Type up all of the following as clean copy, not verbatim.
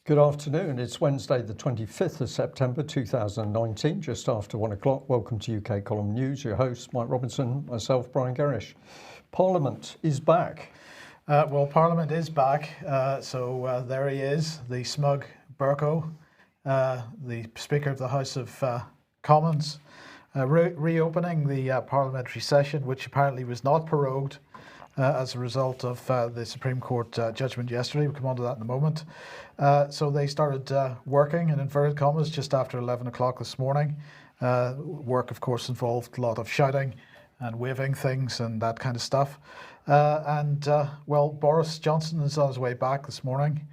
Good afternoon. It's Wednesday, the 25th of September 2019, just after 1 o'clock. Welcome to UK Column News. Your host, Mike Robinson, myself, Brian Gerrish. Parliament is back. Well, Parliament is back. So there he is, the smug Berko, the Speaker of the House of Commons, reopening the parliamentary session, which apparently was not prorogued as a result of the Supreme Court judgment yesterday. We'll come on to that in a moment. So they started working, in inverted commas, just after 11 o'clock this morning. Work, of course, involved a lot of shouting and waving things and that kind of stuff. Well, Boris Johnson is on his way back this morning,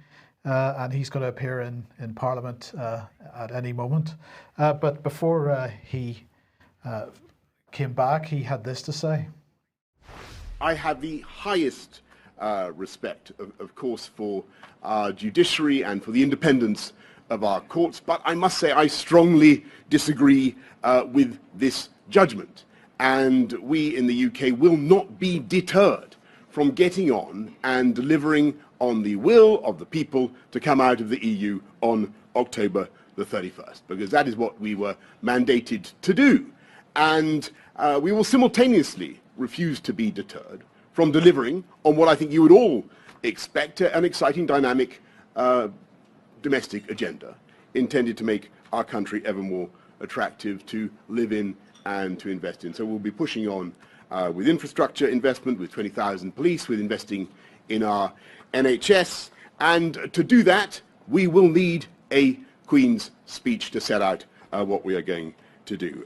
and he's going to appear in Parliament at any moment. But before he came back, he had this to say. I have the highest respect, of course, for our judiciary and for the independence of our courts, but I must say I strongly disagree with this judgment. And we in the UK will not be deterred from getting on and delivering on the will of the people to come out of the EU on October the 31st, because that is what we were mandated to do. And we will simultaneously refuse to be deterred from delivering on what I think you would all expect, an exciting, dynamic domestic agenda intended to make our country ever more attractive to live in and to invest in. So we'll be pushing on with infrastructure investment, with 20,000 police, with investing in our NHS. And to do that, we will need a Queen's speech to set out what we are going to do.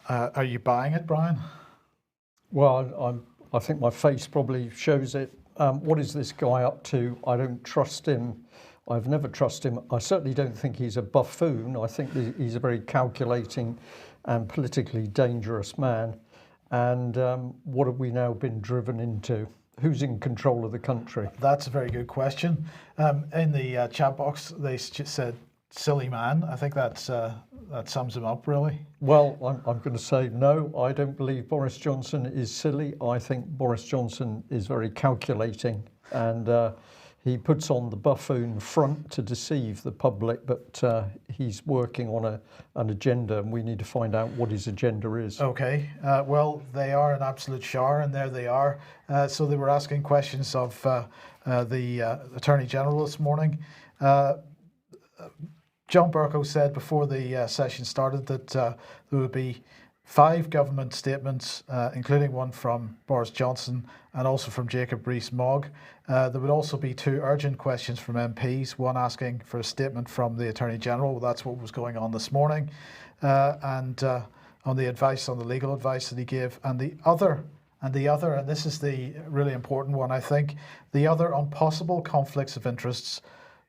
Are you buying it, Brian? Well, I think my face probably shows it. What is this guy up to? I don't trust him. I've never trusted him. I certainly don't think he's a buffoon. I think he's a very calculating and politically dangerous man. And what have we now been driven into? Who's in control of the country? That's a very good question. In the chat box, they just said, silly man. I think that sums him up, really. Well, I'm going to say no, I don't believe Boris Johnson is silly. I think Boris Johnson is very calculating, and he puts on the buffoon front to deceive the public, but he's working on an agenda, and we need to find out what his agenda is. Okay, well, they are an absolute shower, and there they are. So they were asking questions of the Attorney General this morning. John Berko said before the session started that there would be 5 government statements, including one from Boris Johnson and also from Jacob Rees-Mogg. There would also be 2 urgent questions from MPs, one asking for a statement from the Attorney General. Well, that's what was going on this morning. And on the legal advice that he gave. And the other, and this is the really important one, I think, the other on possible conflicts of interests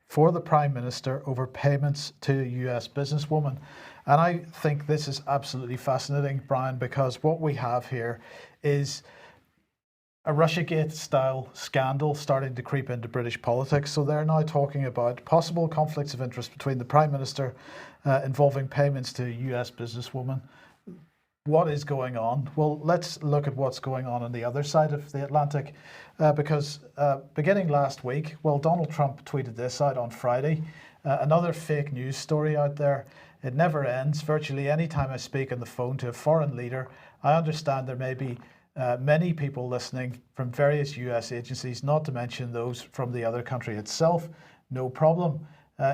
for the Prime Minister over payments to a US businesswoman. And I think this is absolutely fascinating, Brian, because what we have here is a Russiagate-style scandal starting to creep into British politics. So they're now talking about possible conflicts of interest between the Prime Minister involving payments to a US businesswoman. What is going on? Well, let's look at what's going on the other side of the Atlantic, because beginning last week, well, Donald Trump tweeted this out on Friday, another fake news story out there. It never ends. Virtually any time I speak on the phone to a foreign leader, I understand there may be many people listening from various US agencies, not to mention those from the other country itself. No problem.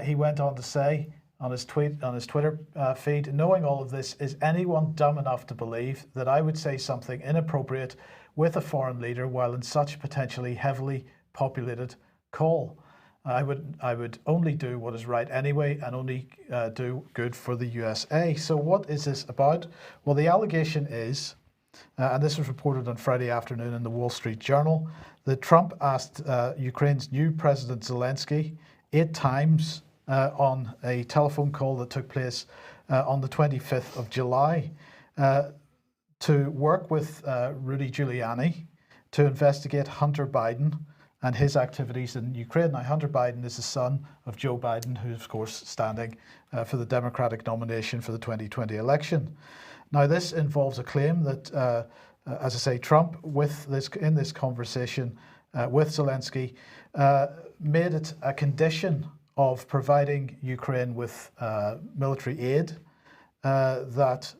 He went on to say, on his Twitter feed, knowing all of this, is anyone dumb enough to believe that I would say something inappropriate with a foreign leader while in such a potentially heavily populated call? I would only do what is right anyway, and only do good for the USA. So what is this about? Well, the allegation is, and this was reported on Friday afternoon in the Wall Street Journal, that Trump asked Ukraine's new President Zelensky 8 times on a telephone call that took place on the 25th of July to work with Rudy Giuliani to investigate Hunter Biden and his activities in Ukraine. Now, Hunter Biden is the son of Joe Biden, who's of course standing for the Democratic nomination for the 2020 election. Now, this involves a claim that, as I say, Trump, in this conversation with Zelensky, made it a condition of providing Ukraine with military aid that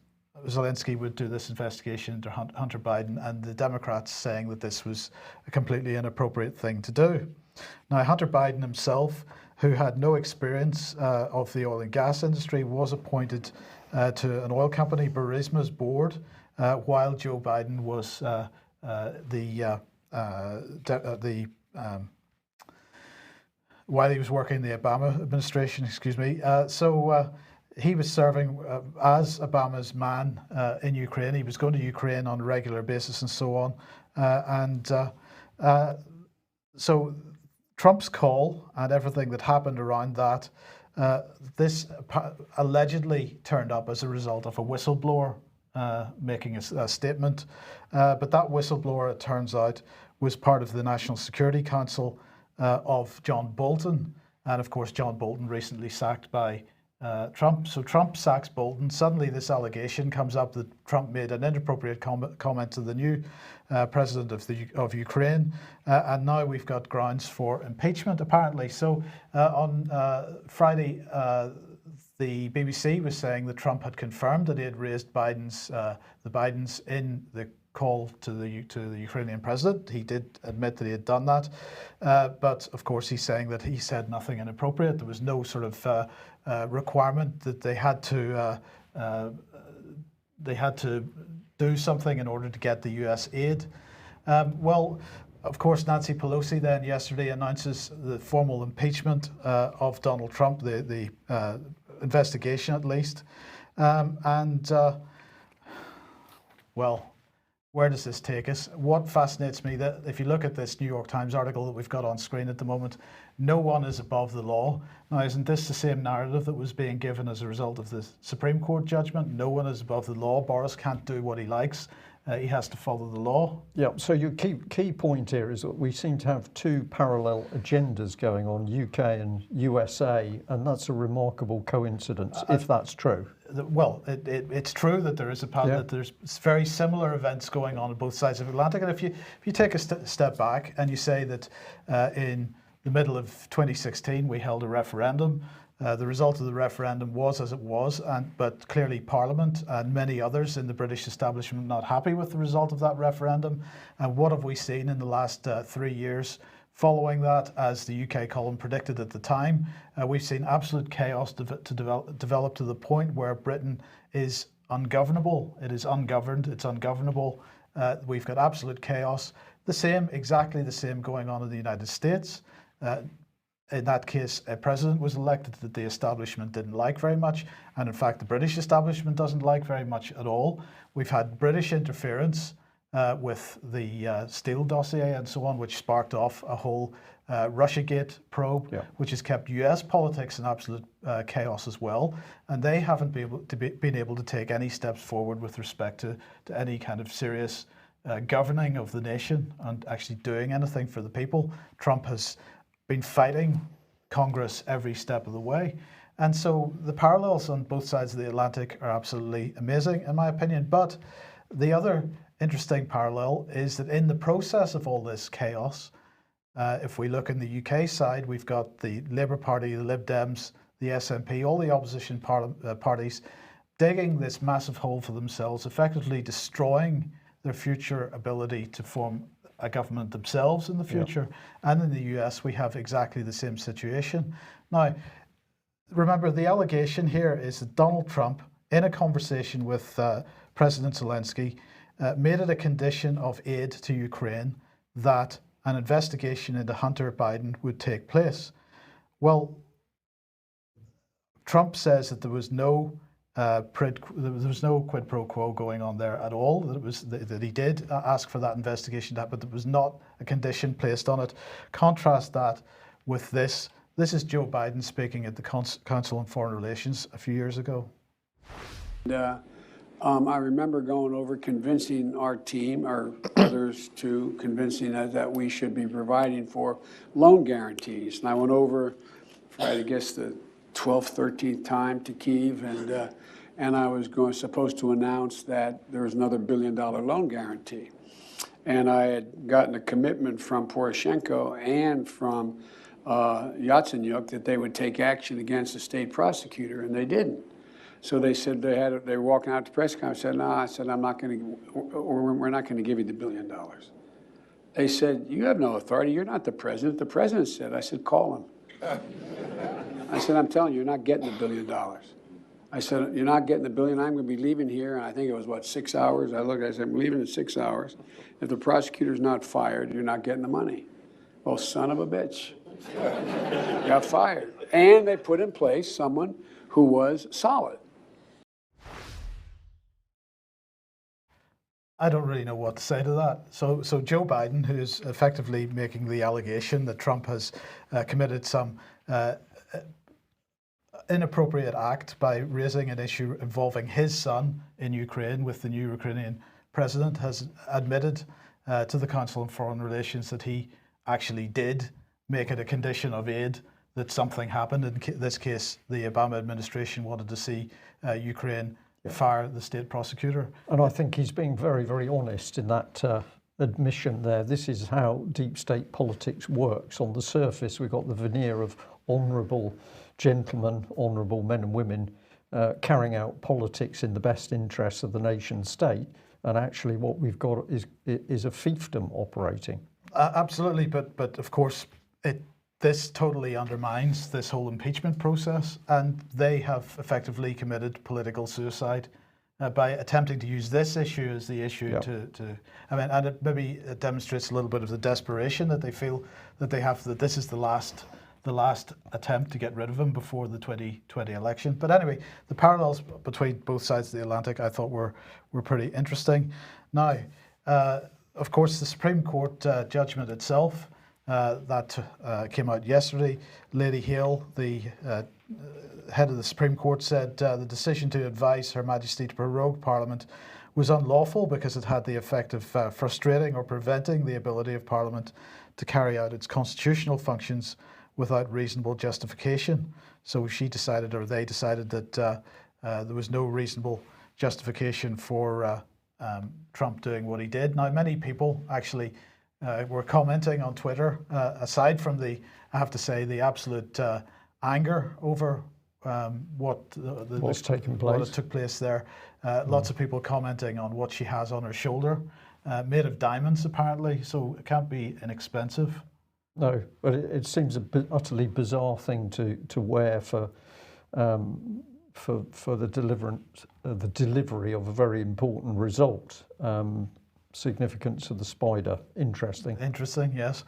Zelensky would do this investigation into Hunter Biden, and the Democrats saying that this was a completely inappropriate thing to do. Now, Hunter Biden himself, who had no experience of the oil and gas industry, was appointed to an oil company, Burisma's board, while Joe Biden was while he was working in the Obama administration, he was serving as Obama's man in Ukraine. He was going to Ukraine on a regular basis and so on. So Trump's call and everything that happened around that, this allegedly turned up as a result of a whistleblower making a statement. But that whistleblower, it turns out, was part of the National Security Council of John Bolton. And of course, John Bolton recently sacked by Trump. So Trump sacks Bolton. Suddenly this allegation comes up that Trump made an inappropriate comment to the new president of Ukraine. And now we've got grounds for impeachment, apparently. So on Friday, the BBC was saying that Trump had confirmed that he had raised the Bidens in the call to the Ukrainian president. He did admit that he had done that, but of course he's saying that he said nothing inappropriate. There was no sort of requirement that they had to do something in order to get the U.S. aid. Well, of course, Nancy Pelosi then yesterday announces the formal impeachment of Donald Trump, the investigation at least, well, where does this take us? What fascinates me, that if you look at this New York Times article that we've got on screen at the moment, no one is above the law. Now, isn't this the same narrative that was being given as a result of the Supreme Court judgment? No one is above the law. Boris can't do what he likes. He has to follow the law. Yeah, so your key point here is that we seem to have two parallel agendas going on, UK and USA, and that's a remarkable coincidence, if that's true. Well, it's true that there is that there's very similar events going on both sides of the Atlantic. And if you take a step back and you say that in the middle of 2016 we held a referendum. The result of the referendum was as it was, but clearly Parliament and many others in the British establishment not happy with the result of that referendum. And what have we seen in the last 3 years following that? As the UK column predicted at the time, we've seen absolute chaos develop to the point where Britain is ungovernable. It is ungoverned. It's ungovernable. We've got absolute chaos. Exactly the same going on in the United States. In that case, a president was elected that the establishment didn't like very much, and in fact the British establishment doesn't like very much at all. We've had British interference with the Steele dossier and so on, which sparked off a whole Russiagate probe, which has kept US politics in absolute chaos as well, and they haven't been able to take any steps forward with respect to any kind of serious governing of the nation and actually doing anything for the people. Trump has been fighting Congress every step of the way. And so the parallels on both sides of the Atlantic are absolutely amazing, in my opinion. But the other interesting parallel is that in the process of all this chaos, if we look in the UK side, we've got the Labour Party, the Lib Dems, the SNP, all the opposition parties digging this massive hole for themselves, effectively destroying their future ability to form a government themselves in the future. And in the US, we have exactly the same situation. Now, remember, the allegation here is that Donald Trump, in a conversation with President Zelensky, made it a condition of aid to Ukraine that an investigation into Hunter Biden would take place. Well, Trump says that there was no quid pro quo going on there at all, that he did ask for that investigation, but there was not a condition placed on it. Contrast that with this. This is Joe Biden speaking at the Council on Foreign Relations a few years ago. I remember going over convincing our team, or others too, convincing us that we should be providing for loan guarantees. And I went over for, I guess, the 12th, 13th time to Kyiv, and I was supposed to announce that there was another $1 billion loan guarantee. And I had gotten a commitment from Poroshenko and from Yatsenyuk that they would take action against the state prosecutor, and they didn't. So they said they were walking out to press conference. Said, "No," I said, "I'm not going to, or we're not going to give you the $1 billion." They said, "You have no authority. You're not the president." The president said. I said, "Call him." I said, "I'm telling you, you're not getting the $1 billion." I said, "You're not getting the $1 billion. I'm going to be leaving here." And I think it was, what, 6 hours? I looked, I said, "I'm leaving in 6 hours. If the prosecutor's not fired, you're not getting the money." Well, son of a bitch. Got fired. And they put in place someone who was solid. I don't really know what to say to that. So Joe Biden, who's effectively making the allegation that Trump has committed some inappropriate act by raising an issue involving his son in Ukraine with the new Ukrainian president, has admitted to the Council on Foreign Relations that he actually did make it a condition of aid that something happened. In this case, the Obama administration wanted to see Ukraine fire the state prosecutor. And I think he's being very, very honest in that admission there. This is how deep state politics works. On the surface, we've got the veneer of honourable gentlemen, honourable men and women carrying out politics in the best interests of the nation state. And actually what we've got is a fiefdom operating. Absolutely, but of course, this totally undermines this whole impeachment process, and they have effectively committed political suicide by attempting to use this issue as the issue I mean, and it maybe demonstrates a little bit of the desperation that they feel that they have, that this is the last attempt to get rid of him before the 2020 election. But anyway, the parallels between both sides of the Atlantic I thought were pretty interesting. Now, of course, the Supreme Court judgment itself, that came out yesterday. Lady Hale, the head of the Supreme Court, said the decision to advise Her Majesty to prorogue Parliament was unlawful because it had the effect of frustrating or preventing the ability of Parliament to carry out its constitutional functions without reasonable justification. So she decided, or they decided, that there was no reasonable justification for Trump doing what he did. Now, many people actually were commenting on Twitter, aside from the, I have to say, the absolute anger over what's taken place. What took place there. Lots of people commenting on what she has on her shoulder, made of diamonds apparently, so it can't be inexpensive. No, but it seems a utterly bizarre thing to wear for the delivery of a very important result. Significance of the spider. Interesting, yes.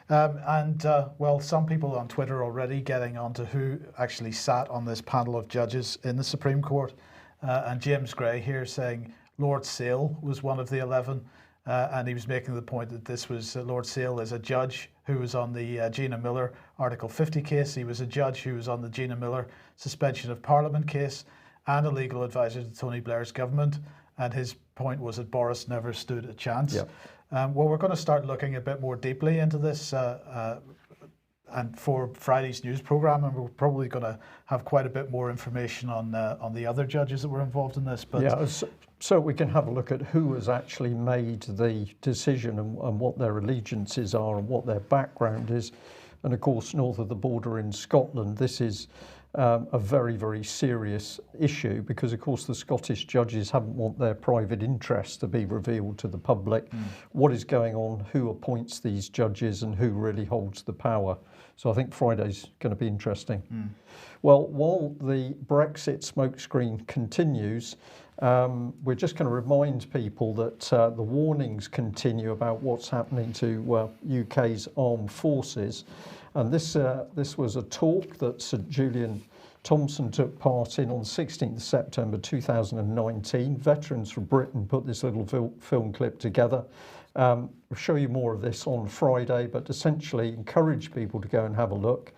Well, some people on Twitter already getting onto who actually sat on this panel of judges in the Supreme Court. And James Gray here saying Lord Sale was one of the 11. And he was making the point that this was Lord Sale is a judge who was on the Gina Miller Article 50 case. He was a judge who was on the Gina Miller suspension of Parliament case and a legal advisor to Tony Blair's government. And his point was that Boris never stood a chance. Yep. Well, we're going to start looking a bit more deeply into this and for Friday's news programme, and we're probably going to have quite a bit more information on the other judges that were involved in this. But yeah, so we can have a look at who has actually made the decision and what their allegiances are and what their background is. And of course, north of the border in Scotland, this is a very, very serious issue because, of course, the Scottish judges haven't want their private interests to be revealed to the public. What is going on, who appoints these judges and who really holds the power. So I think Friday's going to be interesting. Well, while the Brexit smokescreen continues, we're just going to remind people that the warnings continue about what's happening to UK's armed forces. And this was a talk that Sir Julian Thompson took part in on the 16th of September 2019. Veterans from Britain put this little film clip together. We'll show you more of this on Friday, but essentially encourage people to go and have a look.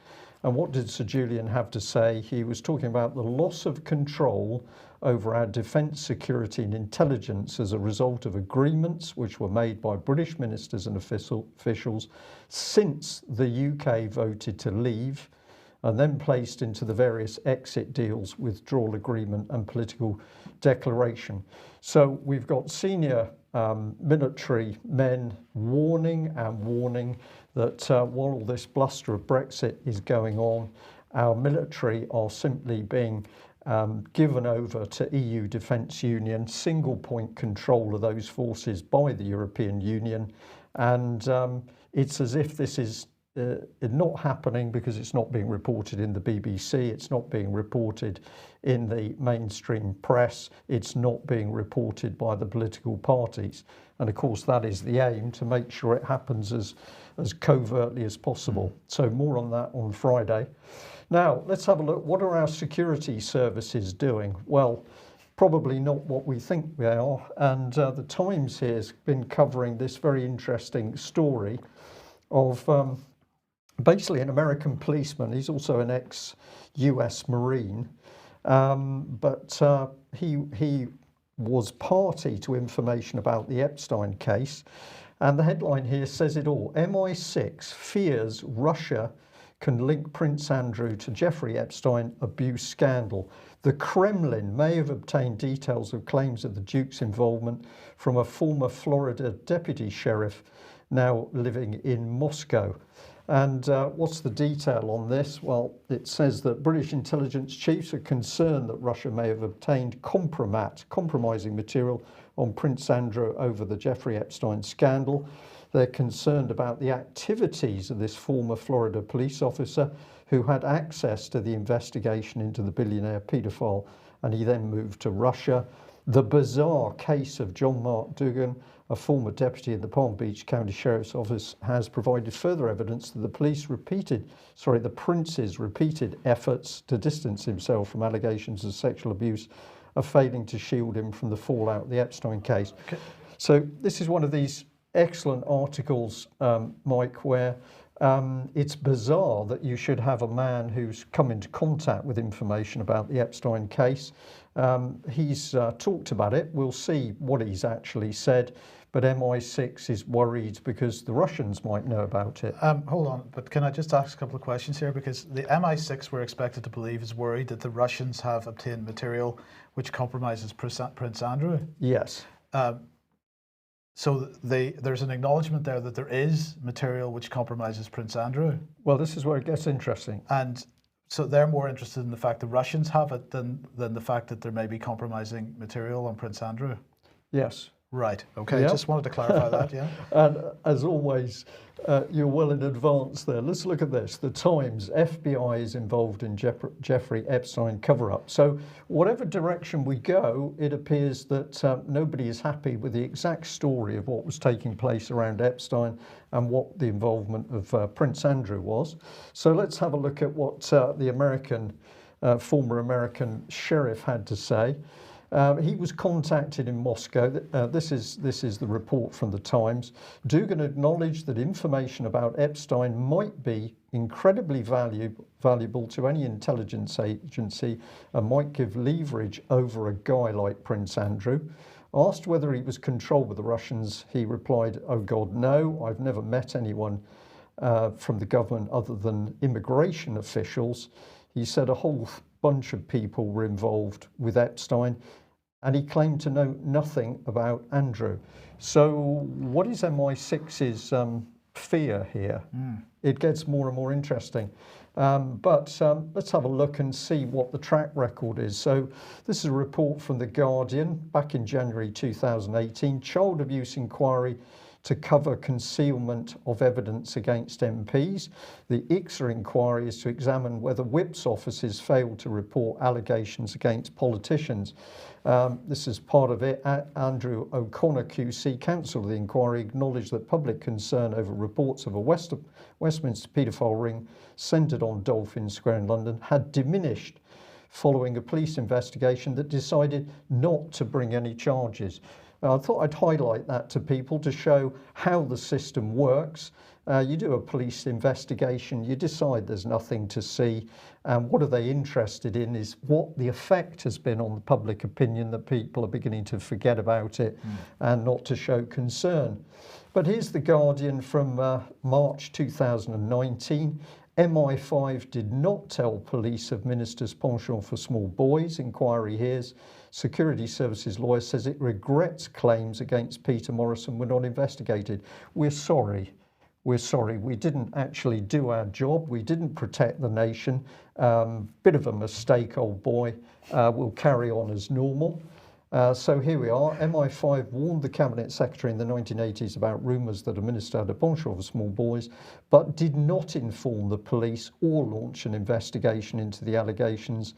And what did Sir Julian have to say? He was talking about the loss of control over our defence, security and intelligence as a result of agreements which were made by British ministers and officials since the UK voted to leave and then placed into the various exit deals, withdrawal agreement and political declaration. So we've got senior military men warning that while all this bluster of Brexit is going on, our military are simply being given over to EU Defence Union, single point control of those forces by the European Union. And it's as if this is not happening because it's not being reported in the BBC, it's not being reported in the mainstream press, it's not being reported by the political parties. And of course that is the aim, to make sure it happens as covertly as possible. So more on that on Friday. Now let's have a look. What are our security services doing? Well, probably not what we think they are. And the Times here has been covering this very interesting story of basically an American policeman. He's also an ex-US Marine, but he was party to information about the Epstein case. And the headline here says it all. MI6 fears Russia can link Prince Andrew to Jeffrey Epstein abuse scandal. The Kremlin may have obtained details of claims of the Duke's involvement from a former Florida deputy sheriff now living in Moscow. And what's the detail on this? Well, it says that British intelligence chiefs are concerned that Russia may have obtained compromising material on Prince Andrew over the Jeffrey Epstein scandal. They're concerned about the activities of this former Florida police officer who had access to the investigation into the billionaire paedophile, and he then moved to Russia. The bizarre case of John Mark Dugan, a former deputy in the Palm Beach County Sheriff's Office, has provided further evidence that the prince's repeated efforts to distance himself from allegations of sexual abuse are failing to shield him from the fallout of the Epstein case. Okay. So this is one of these excellent articles, Mike, where it's bizarre that you should have a man who's come into contact with information about the Epstein case. He's talked about it. We'll see what he's actually said. But MI6 is worried because the Russians might know about it. Hold on, but can I just ask a couple of questions here? Because the MI6, we're expected to believe, is worried that the Russians have obtained material which compromises Prince Andrew. Yes. So there's an acknowledgement there that there is material which compromises Prince Andrew. Well, this is where it gets interesting. And so they're more interested in the fact the Russians have it than the fact that there may be compromising material on Prince Andrew. Yes. Right. Okay. Yep. Just wanted to clarify that. Yeah. And as always, you're well in advance there. Let's look at this. The Times, FBI is involved in Jeffrey Epstein cover-up. So whatever direction we go, it appears that nobody is happy with the exact story of what was taking place around Epstein and what the involvement of Prince Andrew was. So let's have a look at what the former American sheriff had to say. He was contacted in Moscow. This is the report from the Times. Dugan acknowledged that information about Epstein might be incredibly valuable to any intelligence agency and might give leverage over a guy like Prince Andrew. Asked whether he was controlled by the Russians, he replied, "Oh God, no, I've never met anyone from the government other than immigration officials." He said a whole bunch of people were involved with Epstein, and he claimed to know nothing about Andrew. So what is MI6's fear here? It gets more and more interesting. But let's have a look and see what the track record is. So this is a report from The Guardian back in January 2018, child abuse inquiry to cover concealment of evidence against MPs. The ICSA inquiry is to examine whether Whip's offices failed to report allegations against politicians. This is part of it. Andrew O'Connor QC, counsel of the inquiry, acknowledged that public concern over reports of a Westminster paedophile ring centred on Dolphin Square in London had diminished following a police investigation that decided not to bring any charges. I thought I'd highlight that to people to show how the system works. You do a police investigation, you decide there's nothing to see, and what are they interested in is what the effect has been on the public opinion, that people are beginning to forget about it and not to show concern. But here's The Guardian from March 2019. MI5 did not tell police of minister's penchant for small boys. Inquiry hears Security Services lawyer says it regrets claims against Peter Morrison were not investigated. We're sorry. We're sorry. We didn't actually do our job. We didn't protect the nation. Bit of a mistake, old boy. We'll carry on as normal. So here we are. MI5 warned the Cabinet Secretary in the 1980s about rumours that a minister had a penchant for small boys, but did not inform the police or launch an investigation into the allegations,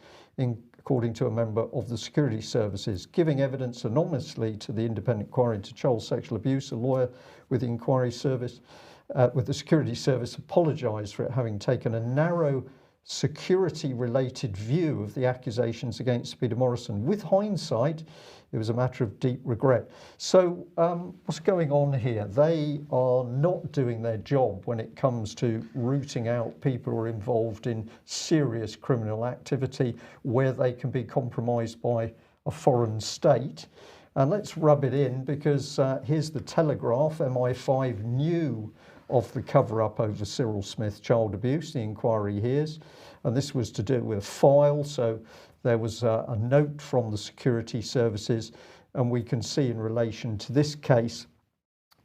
according to a member of the Security Services. Giving evidence anonymously to the independent inquiry into child sexual abuse, a lawyer with the inquiry service, with the Security Service, apologised for it having taken a narrow security-related view of the accusations against Peter Morrison. With hindsight, it was a matter of deep regret. So what's going on here? They are not doing their job when it comes to rooting out people who are involved in serious criminal activity where they can be compromised by a foreign state. And let's rub it in, because here's the Telegraph. MI5 knew of the cover-up over Cyril Smith child abuse, the inquiry hears, and this was to do with a file. So there was a note from the Security Services, and we can see in relation to this case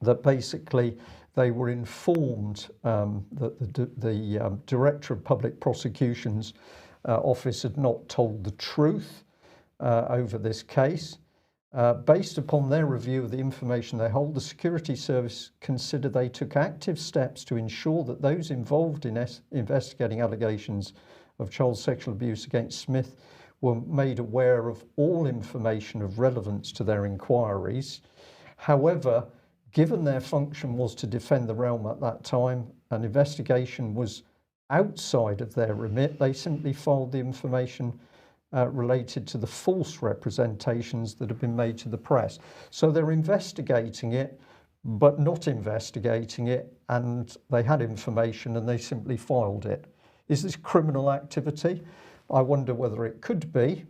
that basically they were informed that the Director of Public Prosecutions Office had not told the truth over this case. Based upon their review of the information they hold, the Security Service considered they took active steps to ensure that those involved in investigating allegations of child sexual abuse against Smith were made aware of all information of relevance to their inquiries. However, given their function was to defend the realm at that time, an investigation was outside of their remit, they simply filed the information related to the false representations that have been made to the press. So they're investigating it, but not investigating it, and they had information and they simply filed it. Is this criminal activity? I wonder whether it could be.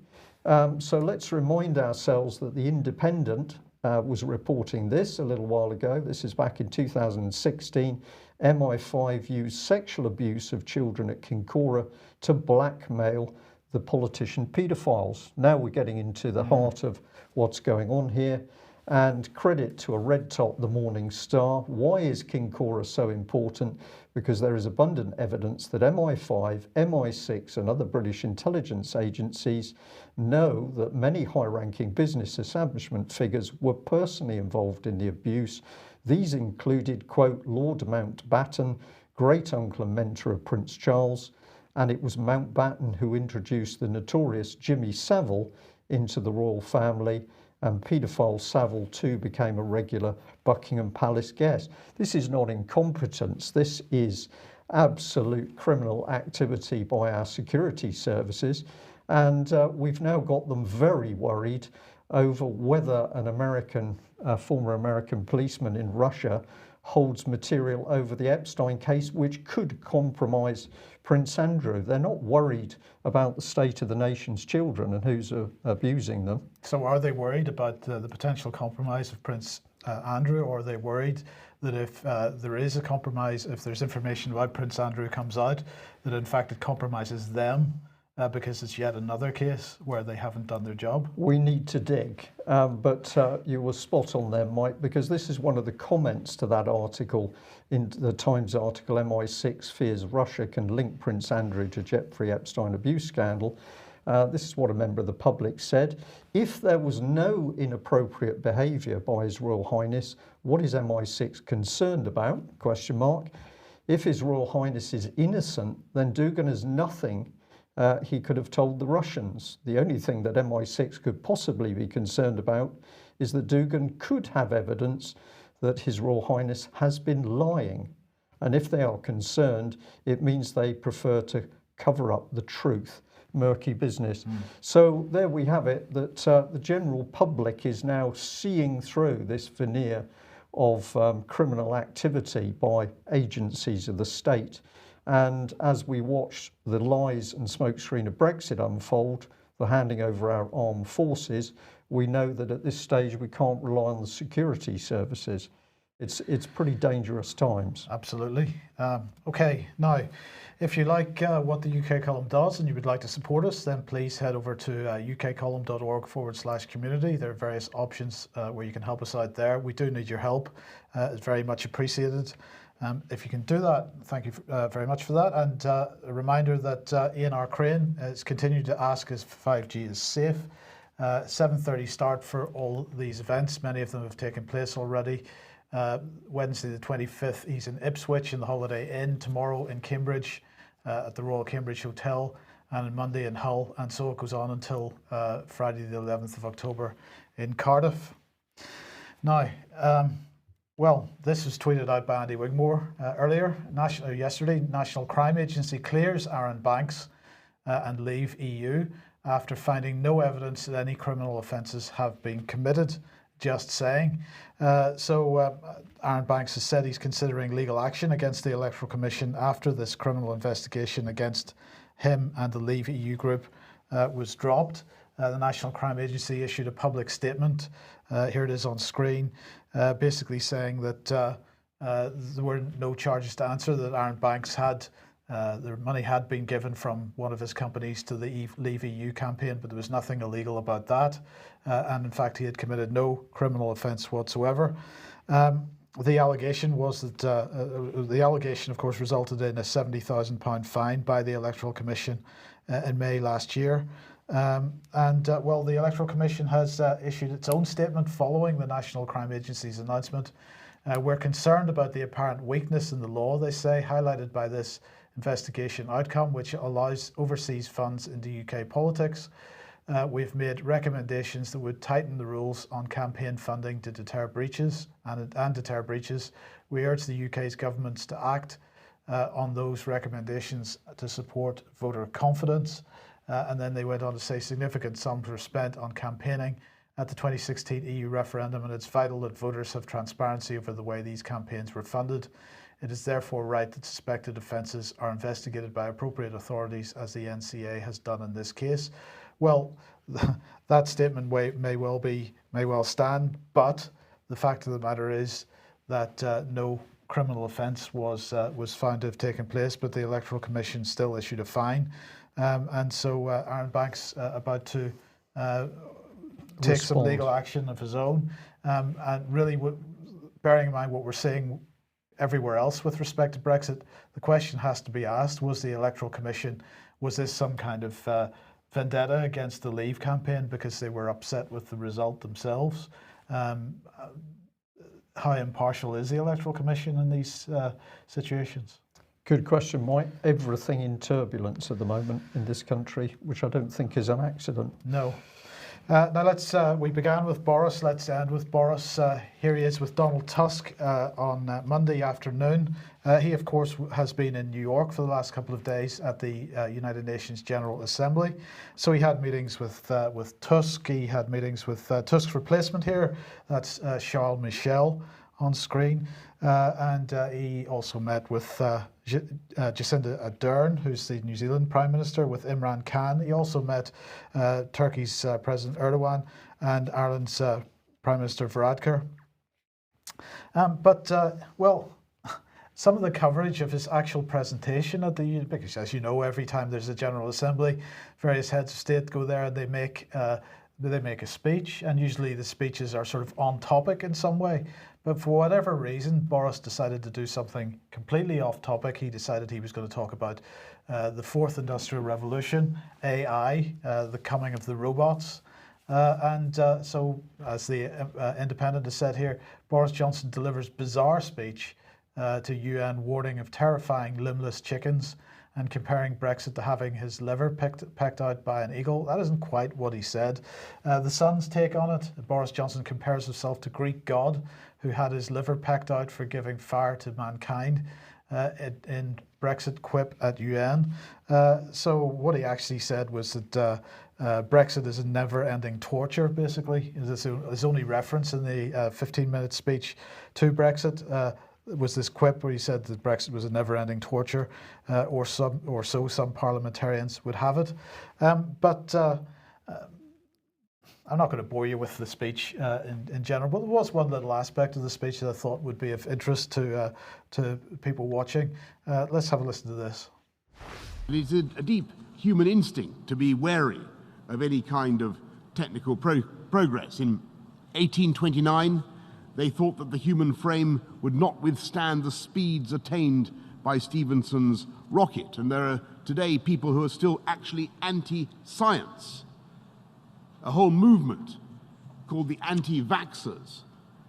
So let's remind ourselves that the Independent was reporting this a little while ago. This is back in 2016. MI5 used sexual abuse of children at Kincora to blackmail the politician paedophiles. Now we're getting into the heart of what's going on here, and credit to a red top, the Morning Star. Why is Kincora so important? Because there is abundant evidence that MI5, MI6 and other British intelligence agencies know that many high-ranking business establishment figures were personally involved in the abuse. These included, quote, Lord Mountbatten, great uncle and mentor of Prince Charles, and it was Mountbatten who introduced the notorious Jimmy Savile into the royal family, and paedophile Savile too became a regular Buckingham Palace guest. This is not incompetence, this is absolute criminal activity by our security services, and we've now got them very worried over whether an former American policeman in Russia holds material over the Epstein case which could compromise Prince Andrew. They're not worried about the state of the nation's children and who's abusing them. So are they worried about the potential compromise of Prince Andrew, or are they worried that if there is a compromise, if there's information about Prince Andrew comes out, that in fact it compromises them? Because it's yet another case where they haven't done their job? We need to dig, but you were spot on there, Mike, because this is one of the comments to that article, in the Times article, MI6 fears Russia can link Prince Andrew to Jeffrey Epstein abuse scandal. This is what a member of the public said. If there was no inappropriate behaviour by His Royal Highness, what is MI6 concerned about? Question mark. If His Royal Highness is innocent, then Dugan has nothing he could have told the Russians. The only thing that MI6 could possibly be concerned about is that Dugan could have evidence that His Royal Highness has been lying. And if they are concerned, it means they prefer to cover up the truth. Murky business. So there we have it, that the general public is now seeing through this veneer of criminal activity by agencies of the state. And as we watch the lies and smokescreen of Brexit unfold, the handing over our armed forces, we know that at this stage we can't rely on the security services. It's pretty dangerous times. Absolutely. Okay, now, if you like what the UK Column does and you would like to support us, then please head over to ukcolumn.org/community. There are various options where you can help us out there. We do need your help. It's very much appreciated. If you can do that, thank you very much for that. And a reminder that Ian R. Crane is continuing to ask if 5G is safe. 7:30 start for all these events. Many of them have taken place already. Wednesday the 25th, he's in Ipswich in the Holiday Inn. Tomorrow in Cambridge at the Royal Cambridge Hotel, and on Monday in Hull. And so it goes on until Friday the 11th of October in Cardiff. Now, well, this was tweeted out by Andy Wigmore earlier. Yesterday, National Crime Agency clears Aaron Banks and leave EU after finding no evidence that any criminal offences have been committed. Just saying. Aaron Banks has said he's considering legal action against the Electoral Commission after this criminal investigation against him and the Leave EU group was dropped. The National Crime Agency issued a public statement. Here it is on screen, basically saying that there were no charges to answer, that Aaron Banks had the money had been given from one of his companies to the Leave EU campaign, but there was nothing illegal about that. And in fact, he had committed no criminal offence whatsoever. The allegation was that the allegation, of course, resulted in a £70,000 fine by the Electoral Commission in May last year. Well, the Electoral Commission has issued its own statement following the National Crime Agency's announcement. We're concerned about the apparent weakness in the law, they say, highlighted by this investigation outcome, which allows overseas funds into UK politics. We've made recommendations that would tighten the rules on campaign funding to deter breaches and deter breaches. We urge the UK's governments to act on those recommendations to support voter confidence. And then they went on to say significant sums were spent on campaigning at the 2016 EU referendum, and it's vital that voters have transparency over the way these campaigns were funded. It is therefore right that suspected offences are investigated by appropriate authorities, as the NCA has done in this case. Well, that statement may well stand, but the fact of the matter is that no criminal offence was found to have taken place, but the Electoral Commission still issued a fine, and so Aaron Banks about to take some legal action of his own, and really, bearing in mind what we're seeing everywhere else with respect to Brexit, the question has to be asked: was the Electoral Commission, was this some kind of vendetta against the Leave campaign because they were upset with the result themselves? How impartial is the Electoral Commission in these situations? Good question, Mike. Everything in turbulence at the moment in this country, which I don't think is an accident. No. Now we began with Boris, let's end with Boris. Here he is with Donald Tusk on Monday afternoon. He, of course, has been in New York for the last couple of days at the United Nations General Assembly. So he had meetings with Tusk. He had meetings with Tusk's replacement here. That's Charles Michel on screen. And he also met with Jacinda Ardern, who's the New Zealand Prime Minister, with Imran Khan. He also met Turkey's President Erdogan and Ireland's Prime Minister Varadkar. Well, some of the coverage of his actual presentation at the, because as you know, every time there's a General Assembly, various heads of state go there and they make a speech, and usually the speeches are sort of on topic in some way. But for whatever reason, Boris decided to do something completely off topic. He decided he was going to talk about the Fourth Industrial Revolution, AI, the coming of the robots. So, as the Independent has said here, Boris Johnson delivers bizarre speech to UN warning of terrifying limbless chickens and comparing Brexit to having his liver pecked out by an eagle. That isn't quite what he said. The Sun's take on it: Boris Johnson compares himself to Greek god who had his liver pecked out for giving fire to mankind in Brexit quip at UN. So what he actually said was that Brexit is a never-ending torture, basically. His only reference in the 15-minute speech to Brexit was this quip where he said that Brexit was a never-ending torture, or so some parliamentarians would have it. I'm not going to bore you with the speech in general, but there was one little aspect of the speech that I thought would be of interest to people watching. Let's have a listen to this. It is a deep human instinct to be wary of any kind of technical progress. In 1829, they thought that the human frame would not withstand the speeds attained by Stephenson's rocket, and there are today people who are still actually anti-science. A whole movement called the anti-vaxxers,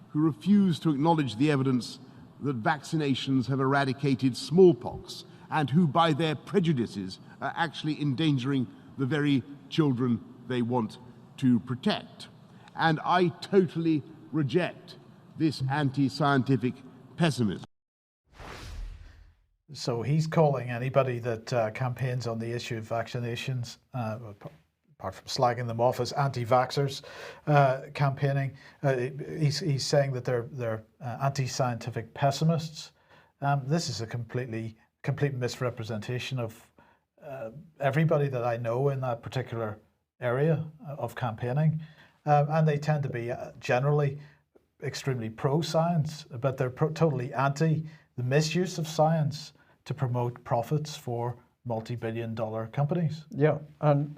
who refuse to acknowledge the evidence that vaccinations have eradicated smallpox, and who by their prejudices are actually endangering the very children they want to protect. And I totally reject this anti-scientific pessimism. So he's calling anybody that campaigns on the issue of vaccinations, apart from slagging them off as anti-vaxxers, campaigning, he's saying that they're anti-scientific pessimists. This is a complete misrepresentation of everybody that I know in that particular area of campaigning, and they tend to be generally extremely pro-science, but they're totally anti the misuse of science to promote profits for multi-billion-dollar companies. Yeah, and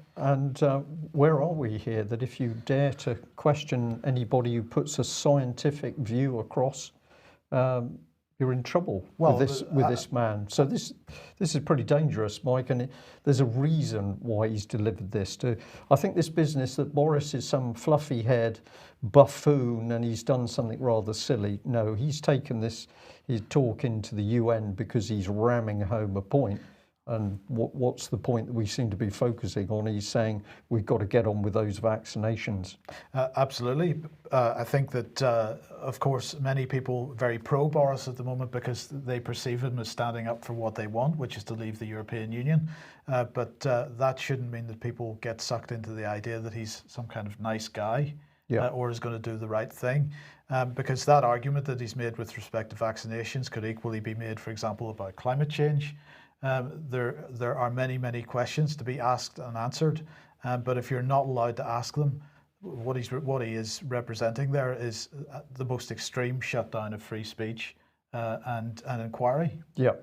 where are we here? That if you dare to question anybody who puts a scientific view across, you're in trouble with this man. So this is pretty dangerous, Mike, and there's a reason why he's delivered this. I think this business that Boris is some fluffy-haired buffoon and he's done something rather silly. No, he's taken this, he's talking to the UN because he's ramming home a point. And what's the point that we seem to be focusing on? He's saying we've got to get on with those vaccinations. Absolutely. I think that, of course, many people are very pro-Boris at the moment because they perceive him as standing up for what they want, which is to leave the European Union. But that shouldn't mean that people get sucked into the idea that he's some kind of nice guy, or is going to do the right thing. Because that argument that he's made with respect to vaccinations could equally be made, for example, about climate change. There are many questions to be asked and answered, but if you're not allowed to ask them, what he is representing there is the most extreme shutdown of free speech and inquiry. Yeah,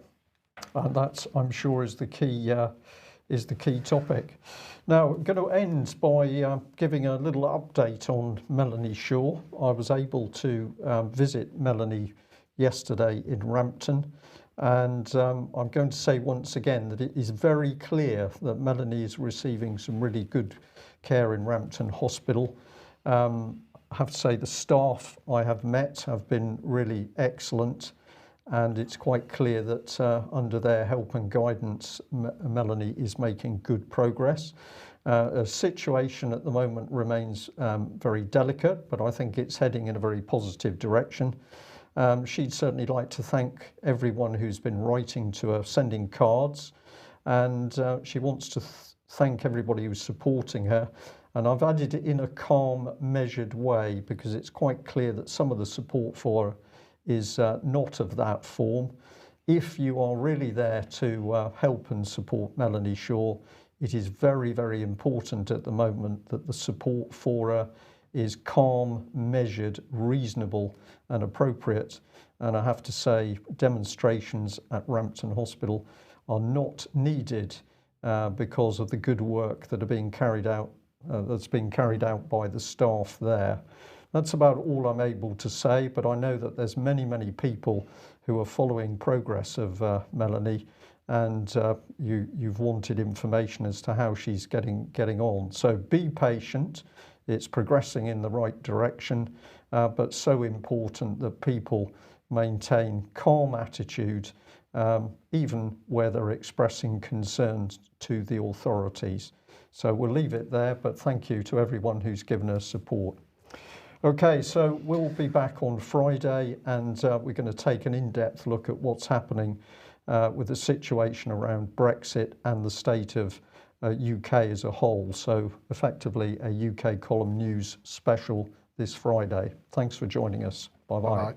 and that, I'm sure, is the key topic. Now, I'm going to end by giving a little update on Melanie Shaw. I was able to visit Melanie yesterday in Rampton. And I'm going to say once again that it is very clear that Melanie is receiving some really good care in Rampton Hospital. I have to say the staff I have met have been really excellent, and it's quite clear that under their help and guidance, Melanie is making good progress. A situation at the moment remains very delicate, but I think it's heading in a very positive direction. She'd certainly like to thank everyone who's been writing to her, sending cards, and she wants to thank everybody who's supporting her. And I've added it in a calm, measured way because it's quite clear that some of the support for her is not of that form. If you are really there to help and support Melanie Shaw, it is very important at the moment that the support for her is calm, measured, reasonable and appropriate. And I have to say demonstrations at Rampton Hospital are not needed because of the good work that are being carried out, that's being carried out by the staff there. That's about all I'm able to say, but I know that there's many people who are following progress of Melanie, and you've wanted information as to how she's getting on. So be patient. It's progressing in the right direction, but so important that people maintain calm attitude, even where they're expressing concerns to the authorities. So we'll leave it there, but thank you to everyone who's given us support. Okay, so we'll be back on Friday, and we're going to take an in-depth look at what's happening with the situation around Brexit and the state of UK as a whole. So effectively a UK column news special this Friday. Thanks for joining us. Bye-bye.